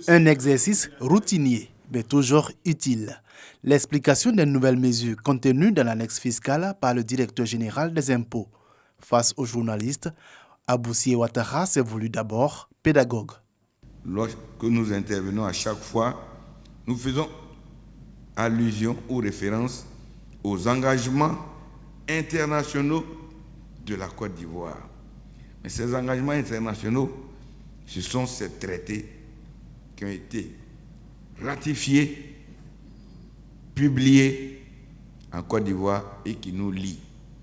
Un exercice routinier, mais toujours utile. L'explication des nouvelles mesures contenues dans l'annexe fiscale par le directeur général des impôts. Face aux journalistes, Aboussi Ouattara s'est voulu d'abord pédagogue. Lorsque nous intervenons à chaque fois, nous faisons allusion ou référence aux engagements internationaux de la Côte d'Ivoire. Mais ces engagements internationaux, ce sont ces traités qui ont été ratifiés, publiés en Côte d'Ivoire et qui nous lient.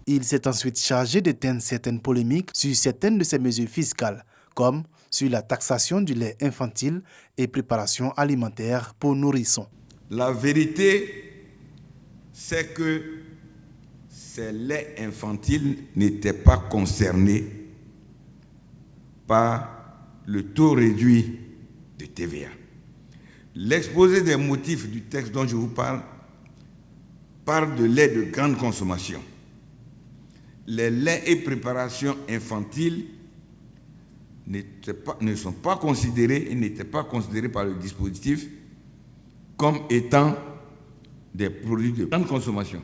Il s'est ensuite chargé d'éteindre certaines polémiques sur certaines de ces mesures fiscales, comme sur la taxation du lait infantile et préparation alimentaire pour nourrissons. La vérité, c'est que ces laits infantiles n'étaient pas concernés par le taux réduit de TVA. L'exposé des motifs du texte dont je vous parle de lait de grande consommation. Les laits et préparations infantiles ne sont pas considérés et n'étaient pas considérés par le dispositif comme étant des produits de grande consommation.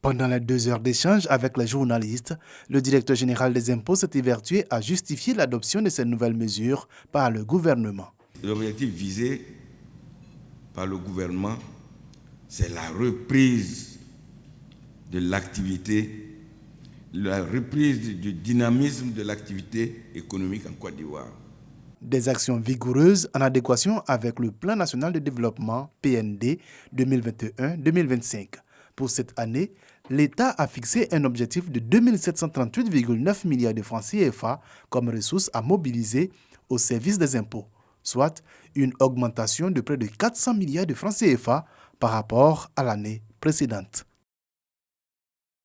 Pendant les 2 heures d'échange avec les journalistes, le directeur général des impôts s'est évertué à justifier l'adoption de ces nouvelles mesures par le gouvernement. L'objectif visé par le gouvernement, c'est la reprise de l'activité, la reprise du dynamisme de l'activité économique en Côte d'Ivoire. Des actions vigoureuses en adéquation avec le Plan national de développement PND 2021-2025. Pour cette année, l'État a fixé un objectif de 2738,9 milliards de francs CFA comme ressources à mobiliser au service des impôts, soit une augmentation de près de 400 milliards de francs CFA par rapport à l'année précédente.